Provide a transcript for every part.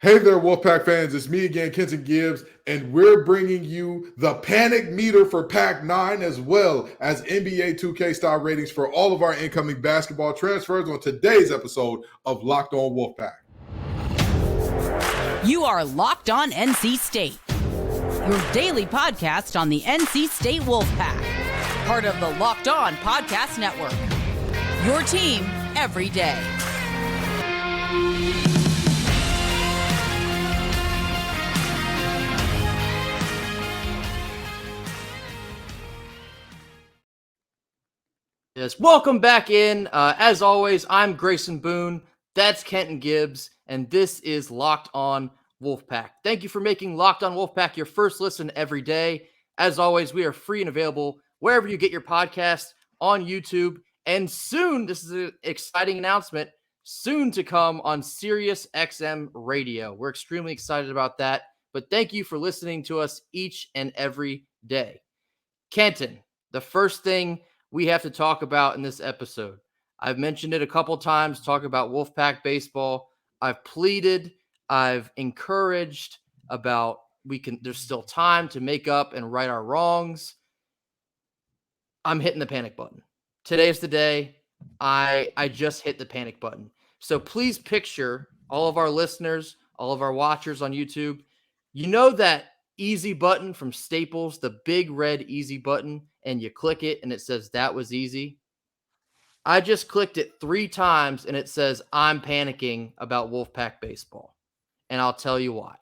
Hey there, Wolfpack fans. It's me again, Kenton Gibbs, and we're bringing you the panic meter for Pack 9 as well as NBA 2K style ratings for all of our incoming basketball transfers on today's episode of Locked On Wolfpack. You are Locked On NC State, your daily podcast on the NC State Wolfpack, part of the Locked On Podcast Network, your team every day. Yes, welcome back in. As always, I'm Grayson Boone. That's Kenton Gibbs, and this is Locked On Wolfpack. Thank you for making Locked On Wolfpack your first listen every day. As always, we are free and available wherever you get your podcasts, on YouTube, and soon, this is an exciting announcement, soon to come on Sirius XM Radio. We're extremely excited about that, but thank you for listening to us each and every day. Kenton, the first thing we have to talk about in this episode. I've mentioned it a couple times, talking about Wolfpack baseball. I've pleaded, I've encouraged about there's still time to make up and right our wrongs. I'm hitting the panic button. Today's the day. I just hit the panic button. So please picture all of our listeners, all of our watchers on YouTube. You know that easy button from Staples, the big red easy button, and you click it and it says that was easy. I just clicked it 3 times and it says I'm panicking about Wolfpack baseball. And I'll tell you why.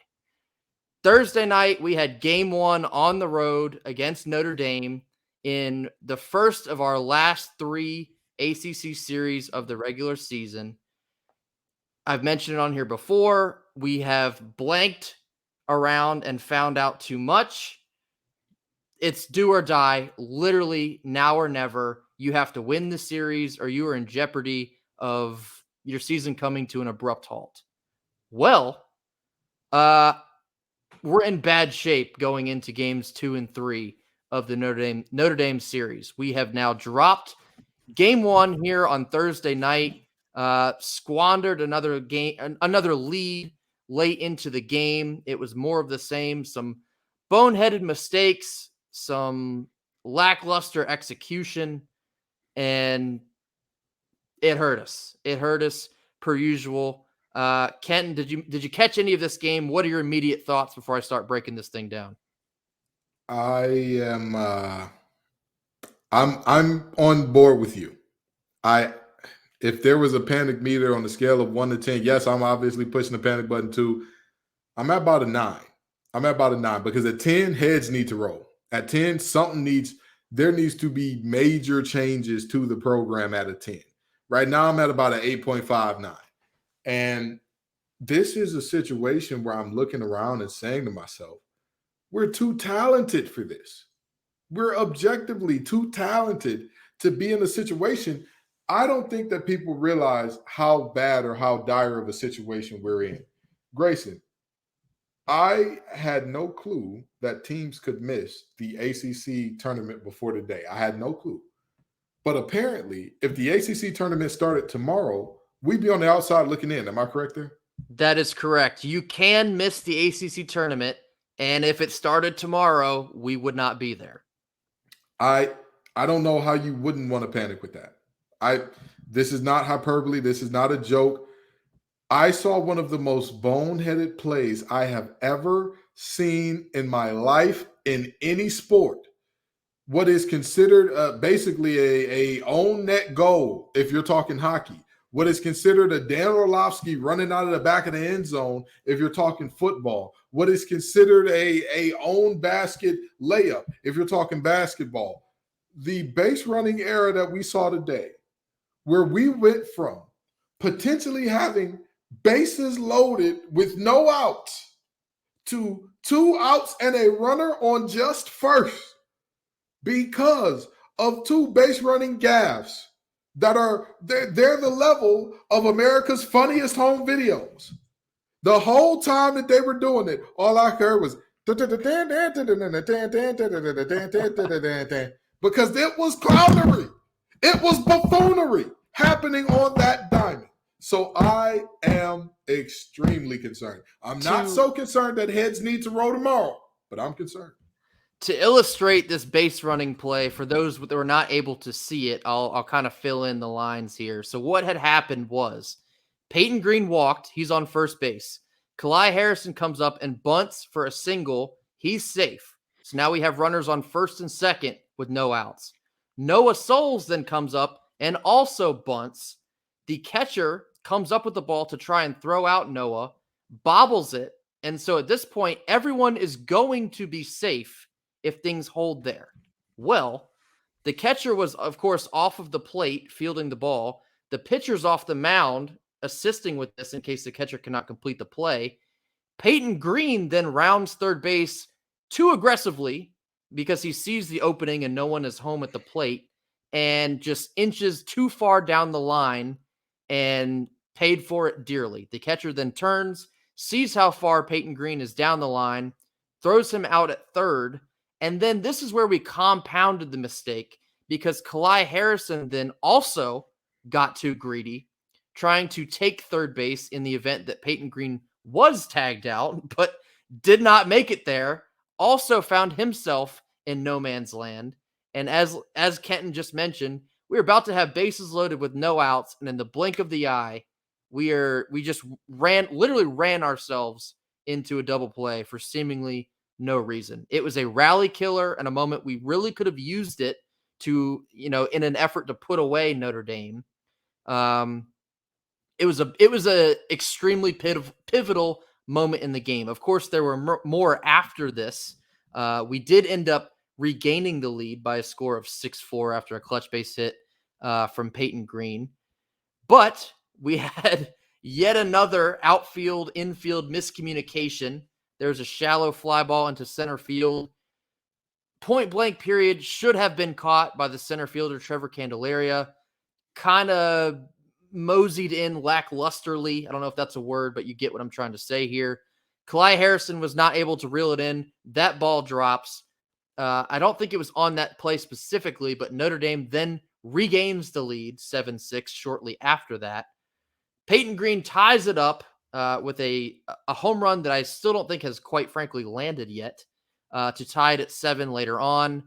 Thursday night, we had game 1 on the road against Notre Dame in the first of our last 3 ACC series of the regular season. I've mentioned it on here before. We have blanked around and found out too much. It's do or die, literally now or never. You have to win the series or you are in jeopardy of your season coming to an abrupt halt. Well, we're in bad shape going into games 2 and 3 of the Notre Dame series. We have now dropped game 1 here on Thursday night, squandered another lead late into the game. It was more of the same, some boneheaded mistakes, some lackluster execution, and it hurt us. It hurt us per usual. Kenton, did you catch any of this game? What are your immediate thoughts before I start breaking this thing down? I'm on board with you. If there was a panic meter on a scale of 1 to 10, yes, I'm obviously pushing the panic button too. I'm at about a 9. Because at 10, heads need to roll. At 10, there needs to be major changes to the program at a 10. Right now, I'm at about an 8.59. And this is a situation where I'm looking around and saying to myself, we're too talented for this. We're objectively too talented to be in a situation. I don't think that people realize how bad or how dire of a situation we're in. Grayson, I had no clue that teams could miss the ACC tournament before today. I had no clue. But apparently, if the ACC tournament started tomorrow, we'd be on the outside looking in. Am I correct there? That is correct. You can miss the ACC tournament, and if it started tomorrow, we would not be there. I don't know how you wouldn't want to panic with that. This is not hyperbole. This is not a joke. I saw one of the most boneheaded plays I have ever seen in my life in any sport. What is considered basically a own net goal if you're talking hockey. What is considered a Dan Orlovsky running out of the back of the end zone if you're talking football. What is considered a own basket layup if you're talking basketball. The base running era that we saw today, where we went from potentially having bases loaded with no outs to 2 outs and a runner on just first because of 2 base running gaffes that they're the level of America's funniest home videos. The whole time that they were doing it, all I heard was because it was clownery. It was buffoonery happening on that diamond. So I am extremely concerned. I'm not so concerned that heads need to roll tomorrow, but I'm concerned. To illustrate this base running play, for those that were not able to see it, I'll kind of fill in the lines here. So what had happened was Peyton Green walked. He's on first base. Kalai Harrison comes up and bunts for a single. He's safe. So now we have runners on first and second with no outs. Noah Souls then comes up and also bunts. The catcher comes up with the ball to try and throw out Noah, bobbles it. And so at this point, everyone is going to be safe if things hold there. Well, the catcher was, of course, off of the plate fielding the ball. The pitcher's off the mound assisting with this in case the catcher cannot complete the play. Peyton Green then rounds third base too aggressively because he sees the opening and no one is home at the plate and just inches too far down the line and paid for it dearly. The catcher then turns, sees how far Peyton Green is down the line, throws him out at third. And then this is where we compounded the mistake because Kalai Harrison then also got too greedy, trying to take third base in the event that Peyton Green was tagged out, but did not make it there. Also found himself in no man's land. And as Kenton just mentioned, we're about to have bases loaded with no outs. And in the blink of the eye, we just literally ran ourselves into a double play for seemingly no reason. It was a rally killer and a moment we really could have used it to, in an effort to put away Notre Dame. It was a extremely pivotal moment in the game. Of course, there were more after this. We did end up regaining the lead by a score of 6-4 after a clutch base hit from Peyton Green. But we had yet another outfield, infield miscommunication. There's a shallow fly ball into center field. Point blank period should have been caught by the center fielder, Trevor Candelaria. Kind of moseyed in lacklusterly. I don't know if that's a word, but you get what I'm trying to say here. Kalai Harrison was not able to reel it in. That ball drops. I don't think it was on that play specifically, but Notre Dame then regains the lead 7-6 shortly after that. Peyton Green ties it up with a home run that I still don't think has quite frankly landed yet to tie it at 7 later on.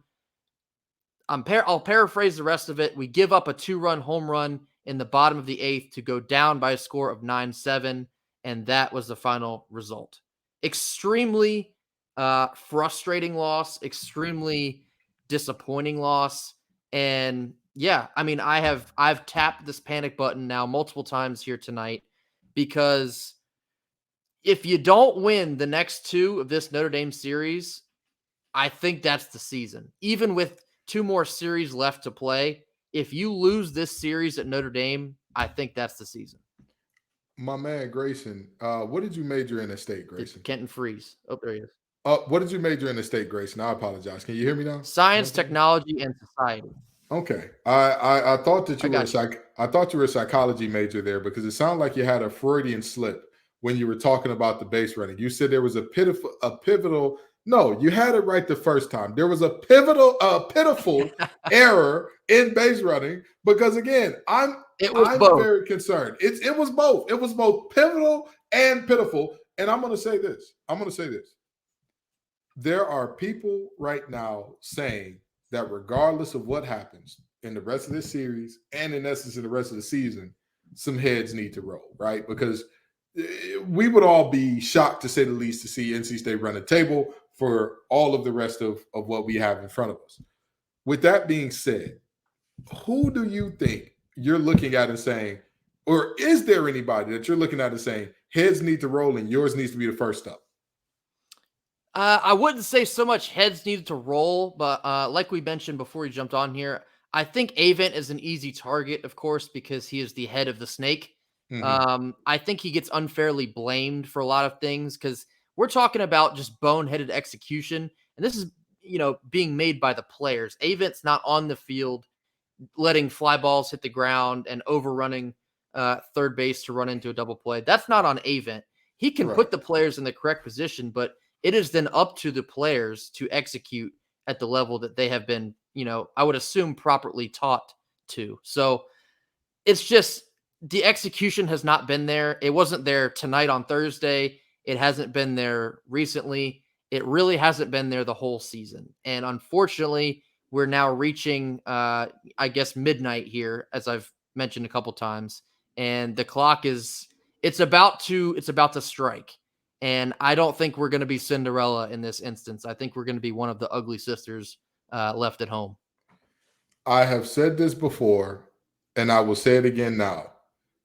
I'll paraphrase the rest of it. We give up a 2-run home run in the bottom of the 8th to go down by a score of 9-7, and that was the final result. Extremely frustrating loss, extremely disappointing loss. And yeah, I mean, I've tapped this panic button now multiple times here tonight because if you don't win the next 2 of this Notre Dame series, I think that's the season. Even with 2 more series left to play, if you lose this series at Notre Dame, I think that's the season. My man, Grayson, what did you major in at State, Grayson? Kenton Freeze. Oh, there he is. What did you major in at State, Grayson? I apologize. Can you hear me now? Science, technology, and society. Okay. I thought that I thought you were a psychology major there because it sounded like you had a Freudian slip when you were talking about the base running. You said there was a pivotal. No, you had it right the first time. There was a pitiful error in base running because again, I'm very concerned. It was both. It was both pivotal and pitiful. And I'm going to say this. There are people right now saying that regardless of what happens in the rest of this series and in essence in the rest of the season, some heads need to roll, right? Because we would all be shocked, to say the least, to see NC State run a table for all of the rest of what we have in front of us. With that being said, who do you think you're looking at and saying, or is there anybody that you're looking at and saying heads need to roll and yours needs to be the first up? I wouldn't say so much heads needed to roll, but like we mentioned before we jumped on here, I think Avent is an easy target, of course, because he is the head of the snake. Mm-hmm. I think he gets unfairly blamed for a lot of things because we're talking about just boneheaded execution, and this is, being made by the players. Avent's not on the field letting fly balls hit the ground and overrunning third base to run into a double play. That's not on Avent. He can put the players in the correct position, but it is then up to the players to execute at the level that they have been, I would assume properly taught to. So it's just, the execution has not been there. It wasn't there tonight on Thursday. It hasn't been there recently. It really hasn't been there the whole season. And unfortunately, we're now reaching, I guess, midnight here, as I've mentioned a couple times. And the clock it's about to strike. And I don't think we're going to be Cinderella in this instance. I think we're going to be one of the ugly sisters left at home. I have said this before, and I will say it again now.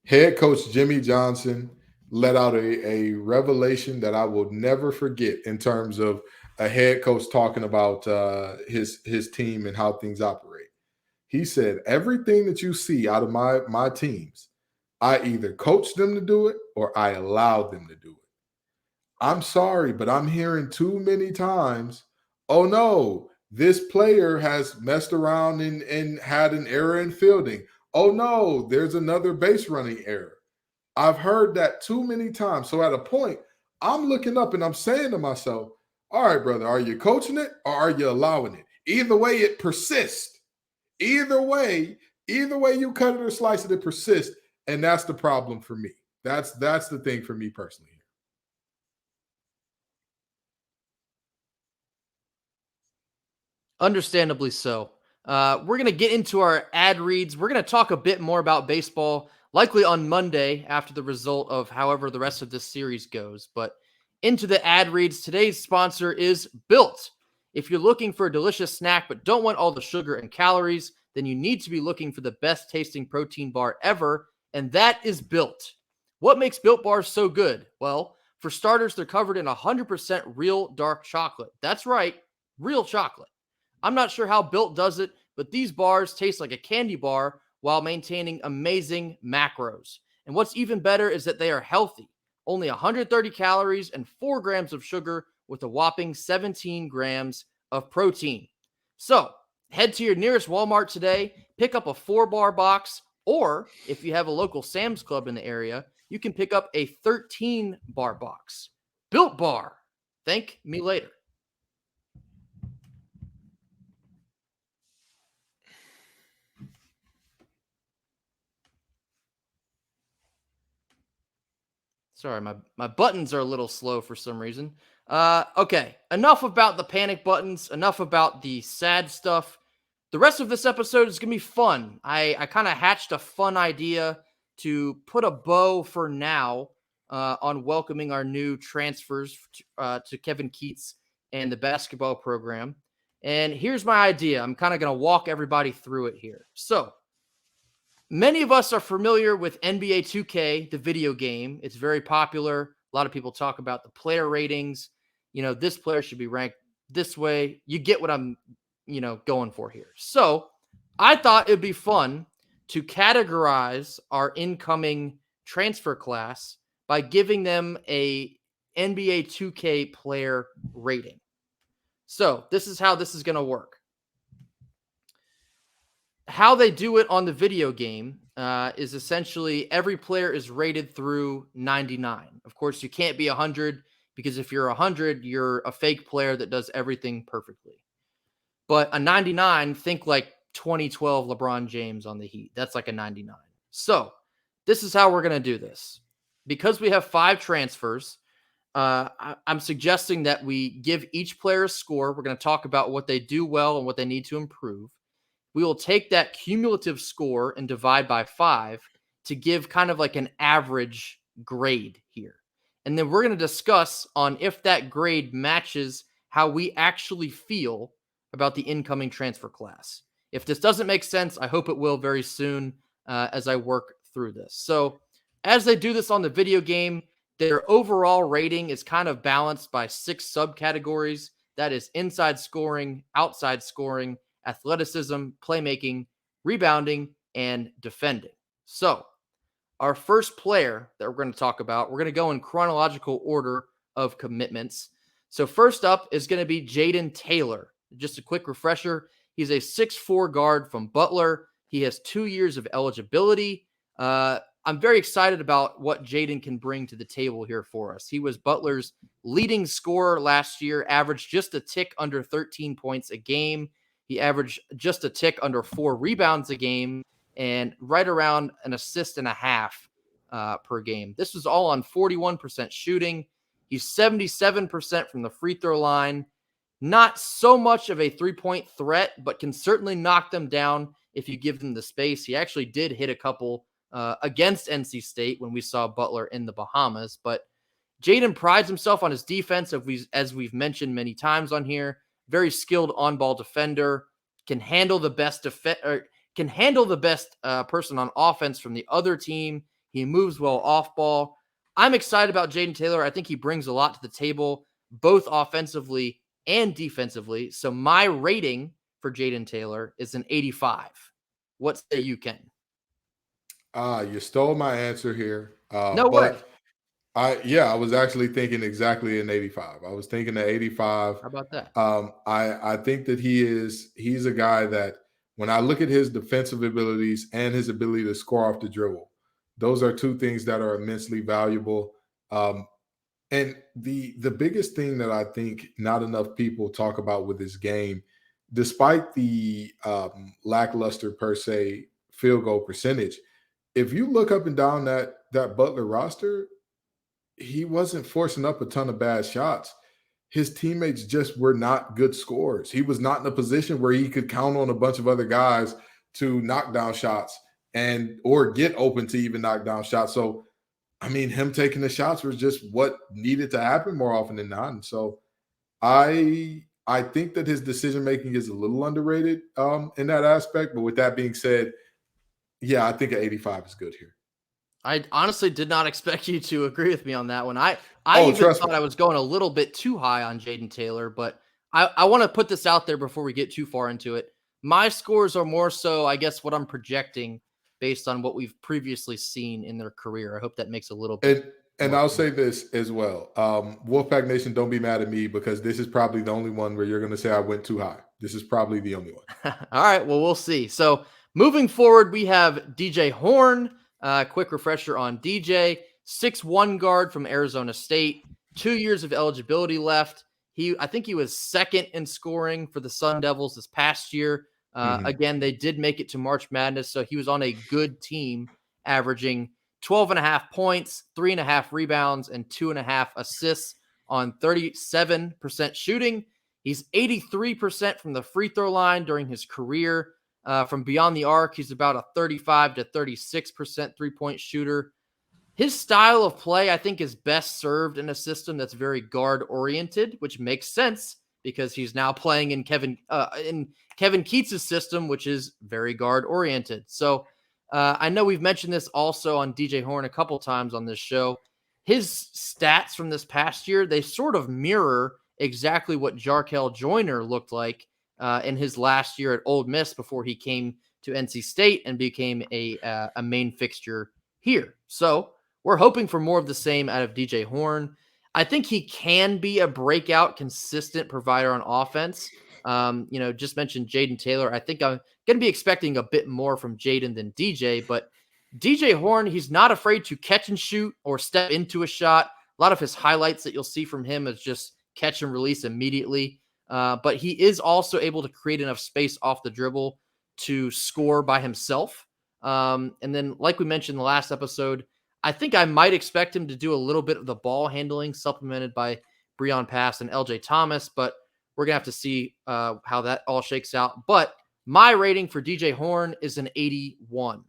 Head coach Jimmy Johnson let out a revelation that I will never forget in terms of a head coach talking about his team and how things operate. He said, everything that you see out of my teams, I either coach them to do it or I allow them to do it. I'm sorry, but I'm hearing too many times, oh no, this player has messed around and had an error in fielding. Oh no, there's another base running error. I've heard that too many times. So at a point, I'm looking up and I'm saying to myself, all right, brother, are you coaching it or are you allowing it? Either way, it persists. Either way you cut it or slice it, it persists. And that's the problem for me. That's the thing for me personally. Understandably so. We're going to get into our ad reads. We're going to talk a bit more about baseball, likely on Monday after the result of however the rest of this series goes. But into the ad reads, today's sponsor is Built. If you're looking for a delicious snack but don't want all the sugar and calories, then you need to be looking for the best tasting protein bar ever, and that is Built. What makes Built bars so good? Well, for starters, they're covered in 100% real dark chocolate. That's right, real chocolate. I'm not sure how Built does it, but these bars taste like a candy bar while maintaining amazing macros. And what's even better is that they are healthy. Only 130 calories and 4 grams of sugar with a whopping 17 grams of protein. So head to your nearest Walmart today, pick up a 4-bar box, or if you have a local Sam's Club in the area, you can pick up a 13-bar box. Built Bar. Thank me later. Sorry, my buttons are a little slow for some reason. Okay, enough about the panic buttons, enough about the sad stuff. The rest of this episode is going to be fun. I kind of hatched a fun idea to put a bow for now on welcoming our new transfers to Kevin Keats and the basketball program. And here's my idea. I'm kind of going to walk everybody through it here. So, many of us are familiar with NBA 2K, the video game. It's very popular. A lot of people talk about the player ratings. You know, this player should be ranked this way. You get what I'm, going for here. So I thought it'd be fun to categorize our incoming transfer class by giving them a NBA 2K player rating. So this is how this is going to work. How they do it on the video game is essentially every player is rated through 99. Of course, you can't be 100 because if you're 100, you're a fake player that does everything perfectly. But a 99, think like 2012 LeBron James on the Heat. That's like a 99. So this is how we're going to do this. Because we have 5 transfers, I'm suggesting that we give each player a score. We're going to talk about what they do well and what they need to improve. We will take that cumulative score and divide by 5 to give kind of like an average grade here. And then we're going to discuss on if that grade matches how we actually feel about the incoming transfer class. If this doesn't make sense, I hope it will very soon as I work through this. So as they do this on the video game, their overall rating is kind of balanced by 6 subcategories. That is inside scoring, outside scoring, athleticism, playmaking, rebounding, and defending. So our first player that we're going to talk about, we're going to go in chronological order of commitments. So first up is going to be Jaden Taylor. Just a quick refresher. He's a 6'4" guard from Butler. He has 2 years of eligibility. I'm very excited about what Jaden can bring to the table here for us. He was Butler's leading scorer last year, averaged just a tick under 13 points a game. He averaged just a tick under 4 rebounds a game. and right around an assist and a half per game. This was all on 41% shooting. He's 77% from the free throw line. Not so much of a three-point threat, but can certainly knock them down if you give them the space. He actually did hit a couple against NC State when we saw Butler in the Bahamas. But Jaden prides himself on his defense, as we've mentioned many times on here. Very skilled on-ball defender, can handle the best person on offense from the other team. He moves well off ball. I'm excited about Jaden Taylor. I think he brings a lot to the table, both offensively and defensively. So my rating for Jaden Taylor is an 85. What say you, Ken? You stole my answer here. No way. I was actually thinking exactly an 85. I was thinking an 85. How about that? I think that he's a guy that when I look at his defensive abilities and his ability to score off the dribble, those are two things that are immensely valuable. And the biggest thing that I think not enough people talk about with his game, despite the lackluster per se field goal percentage, if you look up and down that Butler roster, he wasn't forcing up a ton of bad shots. His teammates just were not good scorers. He was not in a position where he could count on a bunch of other guys to knock down shots or get open to even knock down shots. So, I mean, him taking the shots was just what needed to happen more often than not. And so I think that his decision-making is a little underrated in that aspect. But with that being said, yeah, I think an 85 is good here. I honestly did not expect you to agree with me on that one. I even thought I was going a little bit too high on Jaden Taylor, but I want to put this out there before we get too far into it. My scores are more so, I guess, what I'm projecting based on what we've previously seen in their career. I hope that makes a little bit. And I'll say this as well. Wolfpack Nation, don't be mad at me because this is probably the only one where you're going to say I went too high. This is probably the only one. All right, well, we'll see. So moving forward, we have DJ Horn. Quick refresher on DJ, 6'1" guard from Arizona State, 2 years of eligibility left. I think he was second in scoring for the Sun Devils this past year. Again, they did make it to March Madness, so he was on a good team, averaging 12.5 points, 3.5 rebounds, and 2.5 assists on 37% shooting. He's 83% from the free throw line during his career. From beyond the arc, he's about a 35 to 36% three-point shooter. His style of play, I think, is best served in a system that's very guard-oriented, which makes sense because he's now playing in Kevin Keats' system, which is very guard-oriented. So I know we've mentioned this also on DJ Horn a couple times on this show. His stats from this past year, they sort of mirror exactly what Jarkel Joyner looked like in his last year at Ole Miss before he came to NC State and became a main fixture here. So we're hoping for more of the same out of DJ Horn. I think he can be a breakout, consistent provider on offense. Just mentioned Jaden Taylor. I think I'm going to be expecting a bit more from Jaden than DJ, but DJ Horn, he's not afraid to catch and shoot or step into a shot. A lot of his highlights that you'll see from him is just catch and release immediately. But he is also able to create enough space off the dribble to score by himself. And then, like we mentioned in the last episode, I think I might expect him to do a little bit of the ball handling supplemented by Breon Pass and LJ Thomas, but we're going to have to see how that all shakes out. But my rating for DJ Horn is an 81.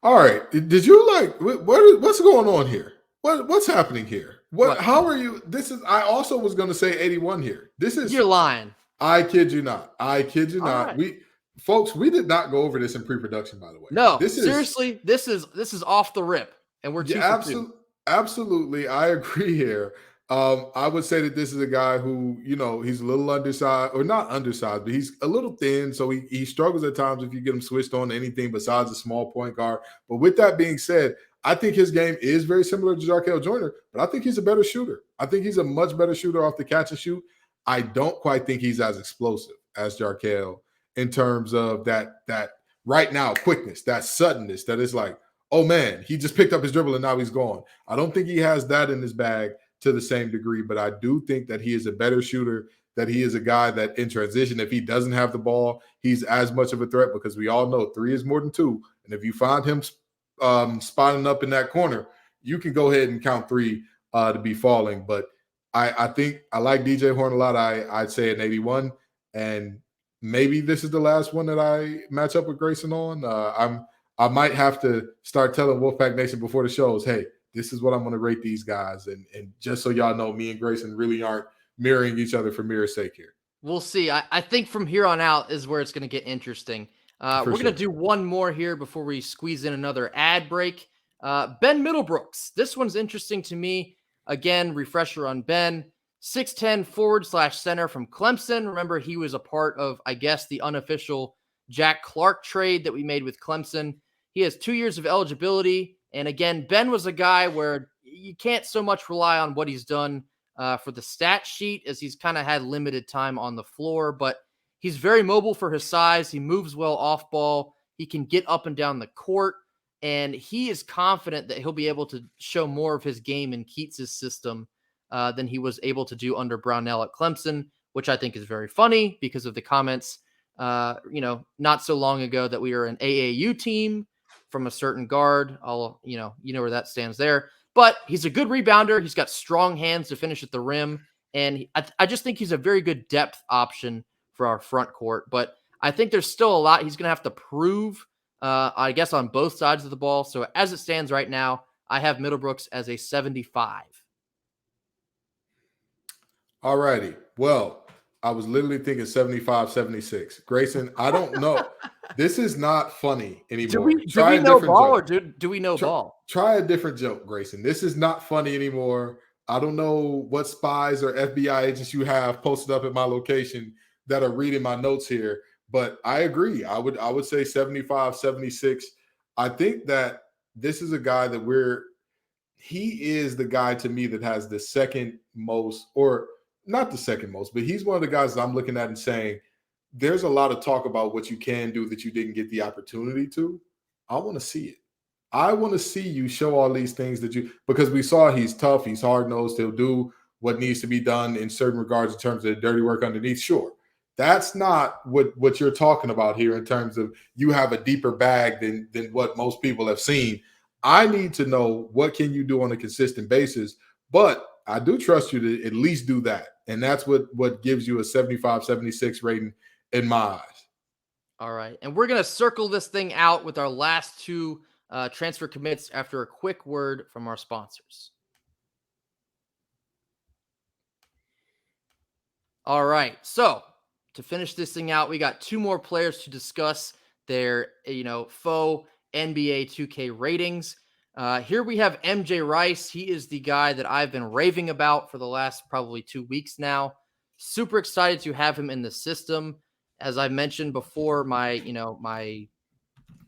All right. Did you what's going on here? What's happening here? How are you? I also was going to say 81 here. You're lying. I kid you not. I kid you not. Right. We did not go over this in pre-production, by the way. No, seriously, this is off the rip, and we're absolutely. I agree here. I would say that this is a guy who, he's a little undersized, or not undersized, but he's a little thin. So he struggles at times if you get him switched on to anything besides a small point guard. But with that being said, I think his game is very similar to Jarkel Joyner, but I think he's a better shooter. I think he's a much better shooter off the catch and shoot. I don't quite think he's as explosive as Jarkel in terms of that right now quickness, that suddenness, that is like, oh man, he just picked up his dribble and now he's gone. I don't think he has that in his bag to the same degree, but I do think that he is a better shooter that he is a guy that in transition, if he doesn't have the ball, he's as much of a threat because we all know 3 is more than 2. And if you find him spotting up in that corner, you can go ahead and count 3 to be falling. But I think I like DJ Horn a lot. I'd say an 81. And maybe this is the last one that I match up with Grayson on. I might have to start telling Wolfpack Nation before the shows, hey, this is what I'm going to rate these guys. And just so y'all know, me and Grayson really aren't mirroring each other for mirror's sake here. We'll see. I think from here on out is where it's going to get interesting. We're going to do one more here before we squeeze in another ad break. Ben Middlebrooks. This one's interesting to me. Again, refresher on Ben. 6'10" forward/center from Clemson. Remember, he was a part of, I guess, the unofficial Jack Clark trade that we made with Clemson. He has 2 years of eligibility. And again, Ben was a guy where you can't so much rely on what he's done for the stat sheet, as he's kind of had limited time on the floor, but he's very mobile for his size. He moves well off ball. He can get up and down the court, and he is confident that he'll be able to show more of his game in Keats' system than he was able to do under Brownell at Clemson, which I think is very funny because of the comments, not so long ago that we are an AAU team from a certain guard. You know where that stands there. But he's a good rebounder. He's got strong hands to finish at the rim. And I just think he's a very good depth option for our front court. But I think there's still a lot he's going to have to prove, I guess, on both sides of the ball. So as it stands right now, I have Middlebrooks as a 75. All righty. Well, I was literally thinking 75, 76. Grayson, I don't know. This is not funny anymore. Do we know ball or do we know ball? Try a different joke, Grayson. This is not funny anymore. I don't know what spies or FBI agents you have posted up at my location that are reading my notes here, but I agree. I would say 75, 76. I think that this is a guy that he is the guy to me that has the second most, or not the second most, but he's one of the guys that I'm looking at and saying, there's a lot of talk about what you can do that you didn't get the opportunity to. I want to see it. I want to see you show all these things because we saw he's tough, he's hard-nosed, he'll do what needs to be done in certain regards in terms of the dirty work underneath. Sure. That's not what you're talking about here in terms of you have a deeper bag than what most people have seen. I need to know what can you do on a consistent basis, but I do trust you to at least do that. And that's what gives you a 75, 76 rating in my eyes. All right. And we're going to circle this thing out with our last 2 transfer commits after a quick word from our sponsors. All right. So to finish this thing out, we got 2 more players to discuss their, faux NBA 2K ratings. Here we have MJ Rice. He is the guy that I've been raving about for the last probably 2 weeks now. Super excited to have him in the system. As I mentioned before, my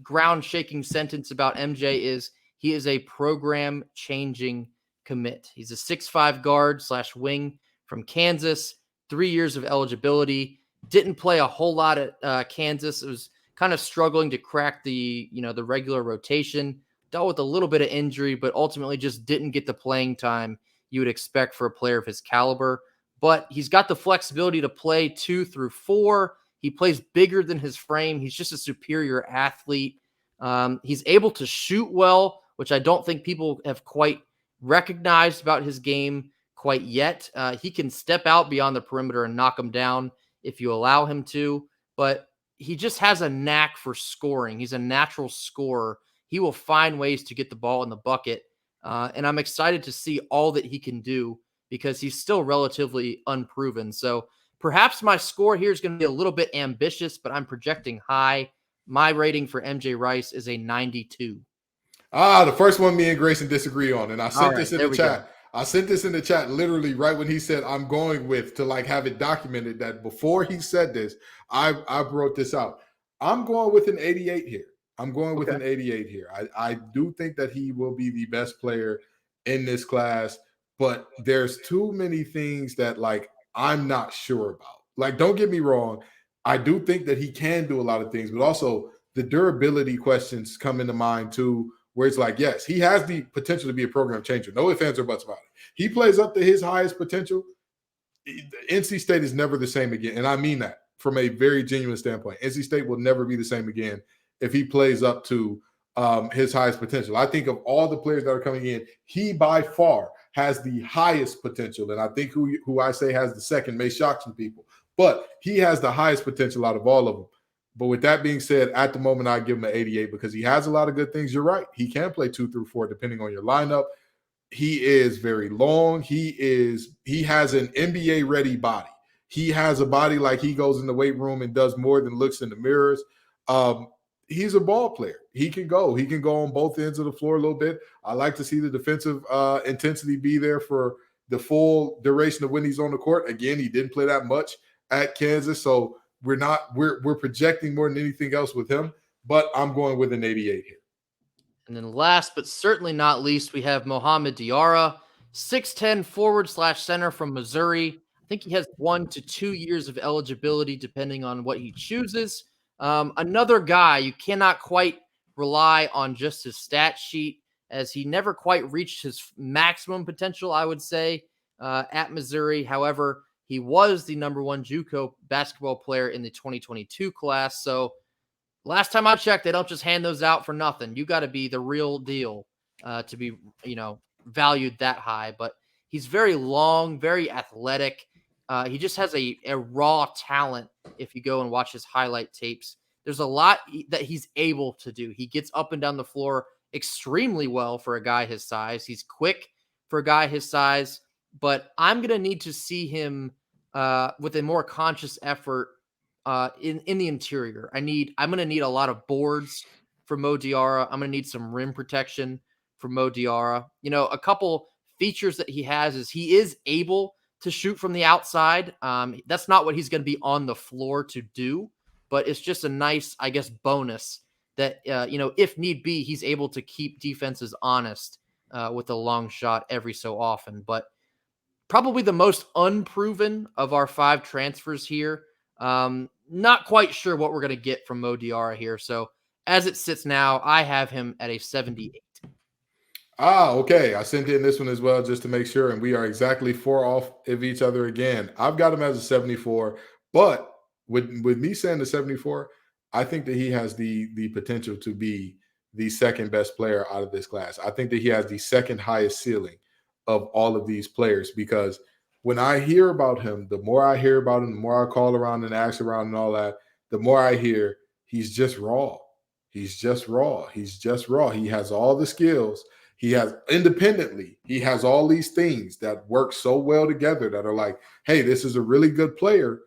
ground shaking sentence about MJ is he is a program changing commit. He's a 6'5" guard/wing from Kansas, 3 years of eligibility. Didn't play a whole lot at Kansas. It was kind of struggling to crack the regular rotation. Dealt with a little bit of injury, but ultimately just didn't get the playing time you would expect for a player of his caliber. But he's got the flexibility to play 2 through 4. He plays bigger than his frame. He's just a superior athlete. He's able to shoot well, which I don't think people have quite recognized about his game quite yet. He can step out beyond the perimeter and knock him down if you allow him to, but he just has a knack for scoring. He's a natural scorer. He will find ways to get the ball in the bucket. And I'm excited to see all that he can do because he's still relatively unproven. So perhaps my score here is going to be a little bit ambitious, but I'm projecting high. My rating for MJ Rice is a 92. The first one me and Grayson disagree on. And I sent this in the chat. Go. I sent this in the chat literally right when he said, I'm going with, to have it documented that before he said this, I wrote this out. I'm going with an 88 here. An 88 here. I do think that he will be the best player in this class, but there's too many things that I'm not sure about. Don't get me wrong. I do think that he can do a lot of things, but also the durability questions come into mind too, where it's yes, he has the potential to be a program changer. No ifs, ands, or buts about it. He plays up to his highest potential. NC State is never the same again. And I mean that from a very genuine standpoint. NC State will never be the same again if he plays up to his highest potential. I think of all the players that are coming in, he by far has the highest potential. And I think who I say has the second may shock some people, but he has the highest potential out of all of them. But with that being said, at the moment, I give him an 88 because he has a lot of good things. You're right. He can play 2 through 4 depending on your lineup. He is very long. He has an NBA ready body. He has a body like he goes in the weight room and does more than looks in the mirrors. He's a ball player. He can go on both ends of the floor a little bit. I like to see the defensive intensity be there for the full duration of when he's on the court. Again, he didn't play that much at Kansas, so we're projecting more than anything else with him. But I'm going with an 88 here. And then last but certainly not least, we have Mohamed Diarra, 6'10 forward/center from Missouri. I think he has 1 to 2 years of eligibility, depending on what he chooses. Another guy, you cannot quite rely on just his stat sheet, as he never quite reached his maximum potential, I would say, at Missouri. However, he was the #1 JUCO basketball player in the 2022 class. So last time I checked, they don't just hand those out for nothing. You got to be the real deal to be, valued that high. But he's very long, very athletic. He just has a raw talent. If you go and watch his highlight tapes, there's a lot that he's able to do. He gets up and down the floor extremely well for a guy his size. He's quick for a guy his size. But I'm going to need to see him with a more conscious effort in the interior. I'm going to need a lot of boards for Mo Diarra. I'm going to need some rim protection for Mo Diarra. A couple features that he has is he is able to shoot from the outside. That's not what he's going to be on the floor to do, but it's just a nice, I guess, bonus that, if need be, he's able to keep defenses honest with a long shot every so often. But probably the most unproven of our 5 transfers here. Not quite sure what we're going to get from Mo Diarra here. So as it sits now, I have him at a 78. Okay. I sent in this one as well just to make sure, and we are exactly 4 off of each other again. I've got him as a 74, but with me saying the 74, I think that he has the potential to be the second best player out of this class. I think that he has the second highest ceiling of all of these players, because when I hear about him, the more I hear about him, the more I call around and ask around and all that, the more I hear he's just raw. He's just raw. He's just raw. He has all the skills. He has independently, he has all these things that work so well together that are like, hey, this is a really good player.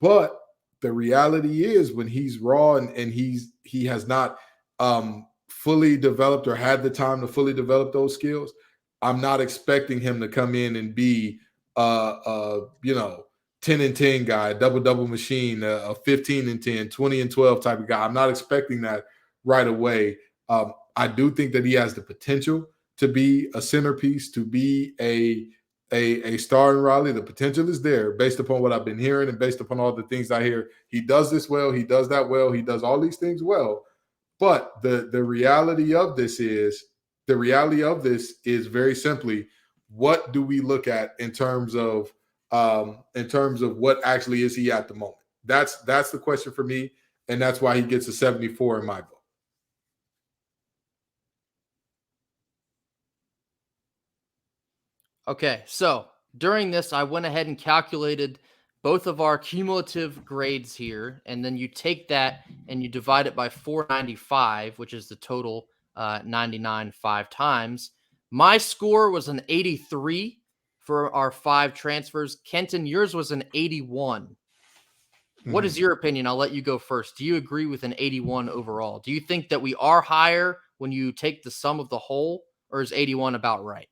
But the reality is when he's raw and he has not fully developed or had the time to fully develop those skills, I'm not expecting him to come in and be 10 and 10 guy, double machine, a 15 and 10, 20 and 12 type of guy. I'm not expecting that right away. I do think that he has the potential to be a centerpiece, to be a star in Raleigh. The potential is there based upon what I've been hearing and based upon all the things I hear. He does this well. He does that well. He does all these things well. But the reality of this is very simply, what do we look at in terms of what actually is he at the moment? That's the question for me, and that's why he gets a 74 in my vote. Okay, so during this, I went ahead and calculated both of our cumulative grades here, and then you take that and you divide it by 495, which is the total 99 5 times. My score was an 83 for our 5 transfers. Kenton, yours was an 81. Mm-hmm. What is your opinion? I'll let you go first. Do you agree with an 81 overall? Do you think that we are higher when you take the sum of the whole, or is 81 about right?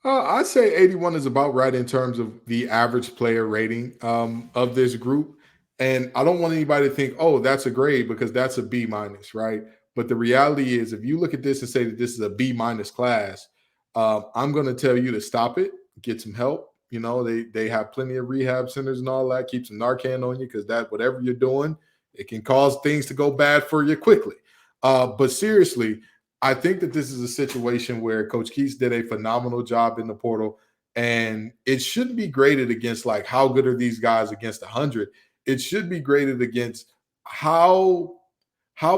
I'd say 81 is about right in terms of the average player rating of this group. And I don't want anybody to think, oh, that's a grade, because that's a B minus, right? But the reality is, if you look at this and say that this is a B minus class, I'm going to tell you to stop it, get some help. They have plenty of rehab centers and all that. Keep some Narcan on you, because that whatever you're doing, it can cause things to go bad for you quickly. But seriously, I think that this is a situation where Coach Keats did a phenomenal job in the portal, And it shouldn't be graded against like how good are these guys against 100. It should be graded against how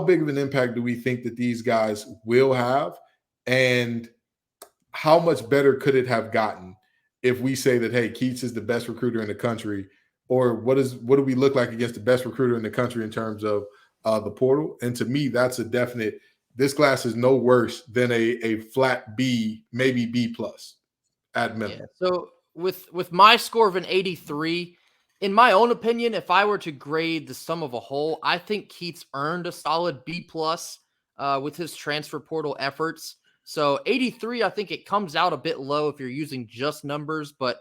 big of an impact do we think that these guys will have, and how much better could it have gotten if we say that, hey, Keats is the best recruiter in the country, or what do we look like against the best recruiter in the country in terms of the portal? And to me, that's a definite. This class is no worse than a flat B, maybe B plus at minimum. Yeah. So with my score of an 83, in my own opinion, if I were to grade the sum of a whole, I think Keats earned a solid B plus with his transfer portal efforts. So 83, I think it comes out a bit low if you're using just numbers, but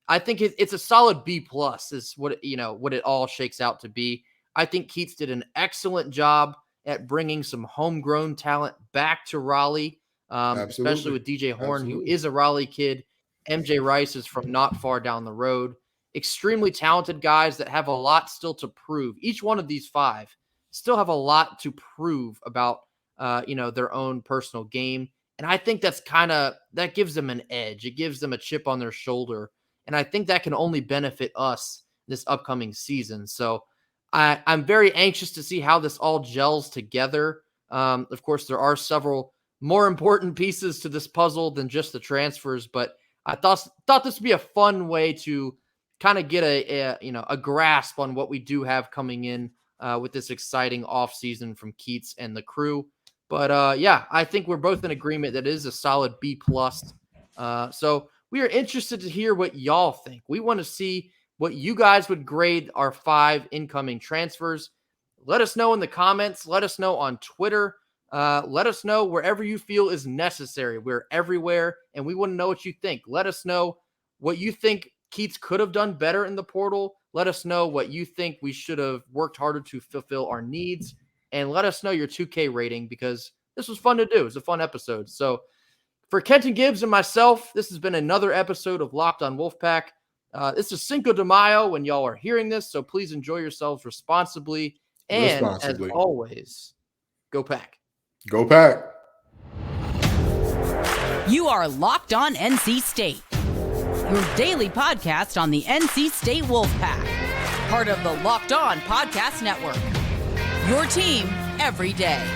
I think it's a solid B plus is what it all shakes out to be. I think Keats did an excellent job at bringing some homegrown talent back to Raleigh, especially with DJ Horn, who is a Raleigh kid. MJ Rice is from not far down the road. Extremely talented guys that have a lot still to prove. Each one of these 5 still have a lot to prove about, their own personal game. And I think that gives them an edge. It gives them a chip on their shoulder. And I think that can only benefit us this upcoming season. So I'm very anxious to see how this all gels together. Of course, there are several more important pieces to this puzzle than just the transfers, but I thought this would be a fun way to kind of get a grasp on what we do have coming in with this exciting offseason from Keats and the crew. But I think we're both in agreement that it is a solid B plus. So we are interested to hear what y'all think. We want to see what you guys would grade our 5 incoming transfers. Let us know in the comments. Let us know on Twitter. Let us know wherever you feel is necessary. We're everywhere, and we want to know what you think. Let us know what you think Keats could have done better in the portal. Let us know what you think we should have worked harder to fulfill our needs. And let us know your 2K rating, because this was fun to do. It was a fun episode. So for Kenton Gibbs and myself, this has been another episode of Locked on Wolfpack. This is Cinco de Mayo when y'all are hearing this, so please enjoy yourselves responsibly. And as always, go Pack. Go Pack. You are Locked on NC State, your daily podcast on the NC State Wolfpack, part of the Locked On Podcast Network. Your team every day.